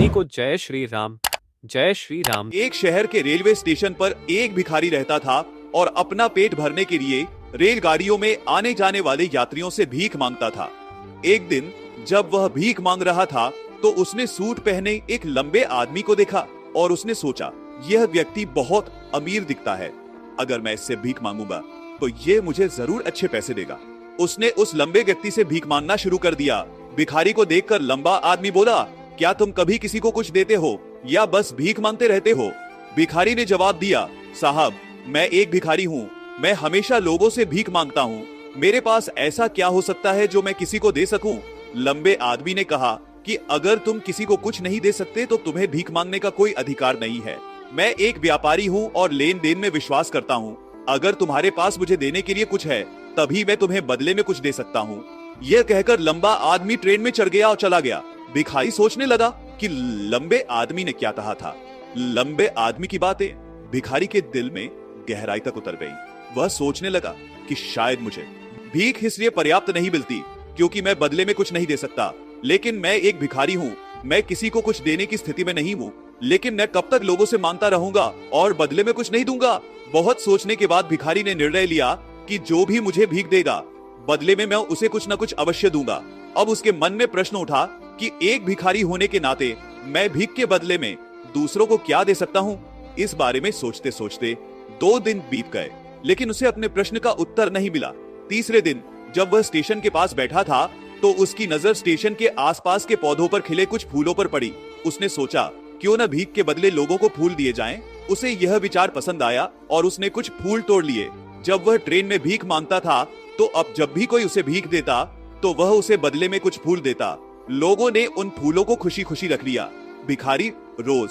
सभी को जय श्री राम। जय श्री राम। एक शहर के रेलवे स्टेशन पर एक भिखारी रहता था और अपना पेट भरने के लिए रेलगाड़ियों में आने जाने वाले यात्रियों से भीख मांगता था। एक दिन जब वह भीख मांग रहा था तो उसने सूट पहने एक लंबे आदमी को देखा और उसने सोचा, यह व्यक्ति बहुत अमीर दिखता है, अगर मैं इससे भीख मांगूंगा तो ये मुझे जरूर अच्छे पैसे देगा। उसने उस लंबे व्यक्ति से भीख मांगना शुरू कर दिया। भिखारी को देखकर लंबा आदमी बोला, क्या तुम कभी किसी को कुछ देते हो या बस भीख मांगते रहते हो? भिखारी ने जवाब दिया, साहब, मैं एक भिखारी हूँ, मैं हमेशा लोगों से भीख मांगता हूँ, मेरे पास ऐसा क्या हो सकता है जो मैं किसी को दे सकूं? लंबे आदमी ने कहा कि अगर तुम किसी को कुछ नहीं दे सकते तो तुम्हें भीख मांगने का कोई अधिकार नहीं है। मैं एक व्यापारी हूँ और लेन देन में विश्वास करता हूँ। अगर तुम्हारे पास मुझे देने के लिए कुछ है तभी मैं तुम्हें बदले में कुछ दे सकता हूँ। यह कहकर लंबा आदमी ट्रेन में चढ़ गया और चला गया। भिखारी सोचने लगा कि लंबे आदमी ने क्या कहा था। लंबे आदमी की बातें भिखारी के दिल में गहराई तक उतर गई। वह सोचने लगा कि शायद मुझे भीख इसलिए पर्याप्त नहीं मिलती क्योंकि मैं बदले में कुछ नहीं दे सकता, लेकिन मैं एक भिखारी हूँ, मैं किसी को कुछ देने की स्थिति में नहीं हूँ, लेकिन मैं कब तक लोगों से मांगता रहूंगा और बदले में कुछ नहीं दूंगा। बहुत सोचने के बाद भिखारी ने निर्णय लिया कि जो भी मुझे भीख देगा बदले में मैं उसे कुछ न कुछ अवश्य दूंगा। अब उसके मन में प्रश्न उठा कि एक भिखारी होने के नाते मैं भीख के बदले में दूसरों को क्या दे सकता हूँ। इस बारे में सोचते सोचते 2 दिन बीत गए, लेकिन उसे अपने प्रश्न का उत्तर नहीं मिला। तीसरे दिन जब वह स्टेशन के पास बैठा था तो उसकी नजर स्टेशन के आसपास के पौधों पर खिले कुछ फूलों पर पड़ी। उसने सोचा, क्यों न भीख के बदले लोगों को फूल दिए जाएं। उसे यह विचार पसंद आया और उसने कुछ फूल तोड़ लिए। जब वह ट्रेन में भीख मांगता था तो अब जब भी कोई उसे भीख देता तो वह उसे बदले में कुछ फूल देता। लोगों ने उन फूलों को खुशी खुशी रख लिया। भिखारी रोज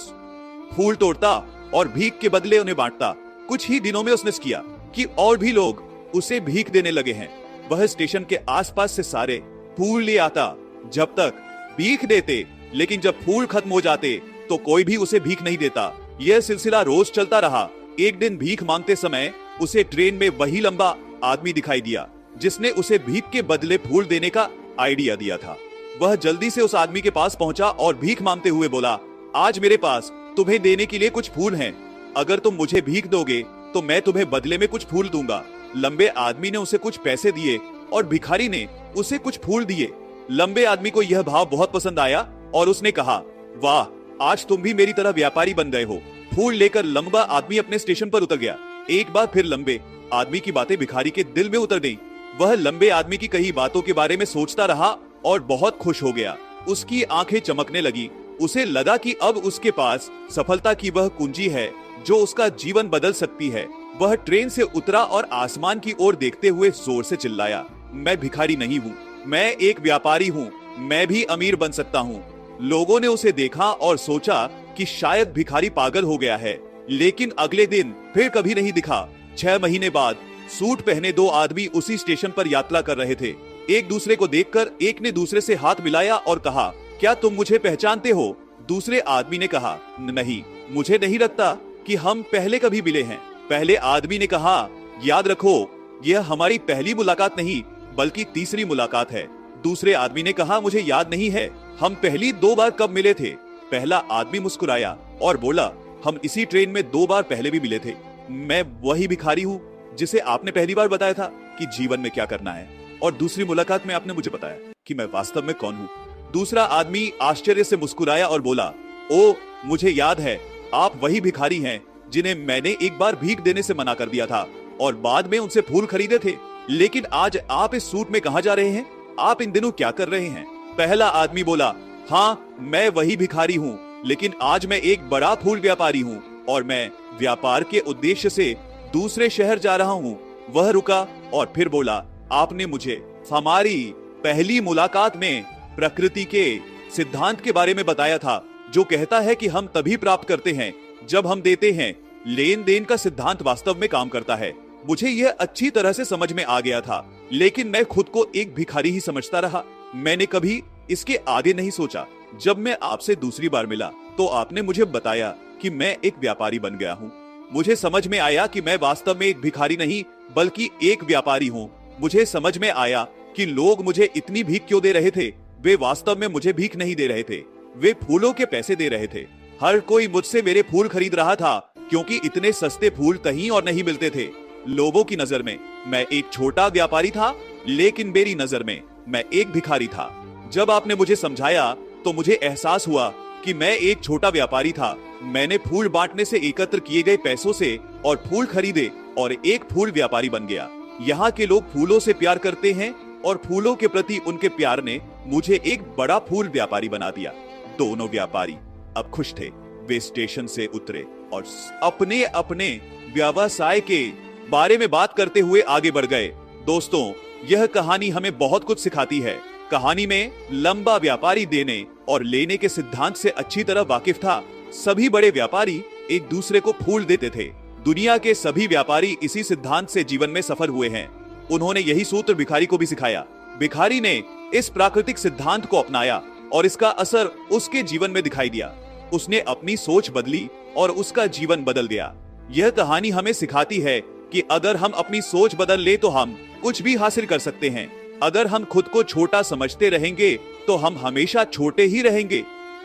फूल तोड़ता और भीख के बदले उन्हें बांटता। कुछ ही दिनों में उसने किया कि और भी लोग उसे भीख देने लगे हैं। वह स्टेशन के आसपास से सारे फूल ले आता जब तक भीख देते, लेकिन जब फूल खत्म हो जाते तो कोई भी उसे भीख नहीं देता। यह सिलसिला रोज चलता रहा। एक दिन भीख मांगते समय उसे ट्रेन में वही लंबा आदमी दिखाई दिया जिसने उसे भीख के बदले फूल देने का आइडिया दिया था। वह जल्दी से उस आदमी के पास पहुंचा और भीख मांगते हुए बोला, आज मेरे पास तुम्हें देने के लिए कुछ फूल हैं। अगर तुम मुझे भीख दोगे तो मैं तुम्हें बदले में कुछ फूल दूंगा। लंबे आदमी ने उसे कुछ पैसे दिए और भिखारी ने उसे कुछ फूल दिए। लंबे आदमी को यह भाव बहुत पसंद आया और उसने कहा, वाह, आज तुम भी मेरी तरह व्यापारी बन गए हो। फूल लेकर लंबा आदमी अपने स्टेशन पर उतर गया। एक बार फिर लंबे आदमी की बातें भिखारी के दिल में उतर गईं। वह लंबे आदमी की कही बातों के बारे में सोचता रहा और बहुत खुश हो गया। उसकी आंखें चमकने लगी। उसे लगा कि अब उसके पास सफलता की वह कुंजी है जो उसका जीवन बदल सकती है। वह ट्रेन से उतरा और आसमान की ओर देखते हुए जोर से चिल्लाया, मैं भिखारी नहीं हूँ, मैं एक व्यापारी हूँ, मैं भी अमीर बन सकता हूँ। लोगों ने उसे देखा और सोचा कि शायद भिखारी पागल हो गया है, लेकिन अगले दिन फिर कभी नहीं दिखा। 6 महीने बाद सूट पहने 2 आदमी उसी स्टेशन पर यात्रा कर रहे थे। एक दूसरे को देखकर एक ने दूसरे से हाथ मिलाया और कहा, क्या तुम मुझे पहचानते हो? दूसरे आदमी ने कहा, नहीं, मुझे नहीं लगता कि हम पहले कभी मिले हैं। पहले आदमी ने कहा, याद रखो, यह हमारी पहली मुलाकात नहीं बल्कि तीसरी मुलाकात है। दूसरे आदमी ने कहा, मुझे याद नहीं है हम पहली 2 बार कब मिले थे। पहला आदमी मुस्कुराया और बोला, हम इसी ट्रेन में 2 बार पहले भी मिले थे। मैं वही भिखारी हूँ जिसे आपने पहली बार बताया था कि जीवन में क्या करना है, और दूसरी मुलाकात में आपने मुझे बताया कि मैं वास्तव में कौन हूँ। दूसरा आदमी आश्चर्य से मुस्कुराया और बोला, ओ, मुझे याद है, आप वही भिखारी हैं जिन्हें मैंने एक बार भीख देने से मना कर दिया था और बाद में उनसे फूल खरीदे थे। लेकिन आज आप इस सूट में कहाँ जा रहे हैं? आप इन दिनों क्या कर रहे हैं? पहला आदमी बोला, हाँ, मैं वही भिखारी हूँ, लेकिन आज मैं एक बड़ा फूल व्यापारी हूँ और मैं व्यापार के उद्देश्य से दूसरे शहर जा रहा हूँ। वह रुका और फिर बोला, आपने मुझे हमारी पहली मुलाकात में प्रकृति के सिद्धांत के बारे में बताया था जो कहता है कि हम तभी प्राप्त करते हैं जब हम देते हैं। लेन देन का सिद्धांत वास्तव में काम करता है। मुझे यह अच्छी तरह से समझ में आ गया था, लेकिन मैं खुद को एक भिखारी ही समझता रहा। मैंने कभी इसके आगे नहीं सोचा। जब मैं आपसे दूसरी बार मिला तो आपने मुझे बताया कि मैं एक व्यापारी बन गया हूँ। मुझे समझ में आया कि मैं वास्तव में एक भिखारी नहीं बल्कि एक व्यापारी हूँ। मुझे समझ में आया कि लोग मुझे इतनी भीख क्यों दे रहे थे। वे वास्तव में मुझे भीख नहीं दे रहे थे, वे फूलों के पैसे दे रहे थे। हर कोई मुझसे मेरे फूल खरीद रहा था क्योंकि इतने सस्ते फूल कहीं और नहीं मिलते थे। लोगों की नजर में मैं एक छोटा व्यापारी था, लेकिन मेरी नजर में मैं एक भिखारी था। जब आपने मुझे समझाया तो मुझे एहसास हुआ कि मैं एक छोटा व्यापारी था। मैंने फूल बांटने से एकत्र किए गए पैसों से और फूल खरीदे और एक फूल व्यापारी बन गया। यहाँ के लोग फूलों से प्यार करते हैं और फूलों के प्रति उनके प्यार ने मुझे एक बड़ा फूल व्यापारी बना दिया। दोनों व्यापारी अब खुश थे। वे स्टेशन से उतरे और अपने अपने व्यवसाय के बारे में बात करते हुए आगे बढ़ गए। दोस्तों, यह कहानी हमें बहुत कुछ सिखाती है। कहानी में लंबा व्यापारी देने और लेने के सिद्धांत से अच्छी तरह वाकिफ था। सभी बड़े व्यापारी एक दूसरे को फूल देते थे। दुनिया के सभी व्यापारी इसी सिद्धांत से जीवन में सफल हुए हैं। उन्होंने यही सूत्र भिखारी को भी सिखाया। भिखारी ने इस प्राकृतिक सिद्धांत को अपनाया और इसका असर उसके जीवन में दिखाई दिया। उसने अपनी सोच बदली और उसका जीवन बदल गया। यह कहानी हमें सिखाती है कि अगर हम अपनी सोच बदल ले तो हम कुछ भी हासिल कर सकते हैं। अगर हम खुद को छोटा समझते रहेंगे तो हम हमेशा छोटे ही रहेंगे।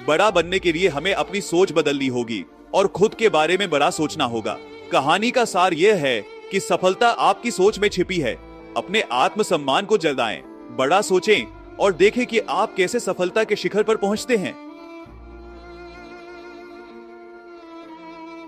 बड़ा बनने के लिए हमें अपनी सोच बदलनी होगी और खुद के बारे में बड़ा सोचना होगा। कहानी का सार यह है कि सफलता आपकी सोच में छिपी है। अपने आत्मसम्मान को जगाएं, बड़ा सोचें और देखें कि आप कैसे सफलता के शिखर पर पहुंचते हैं।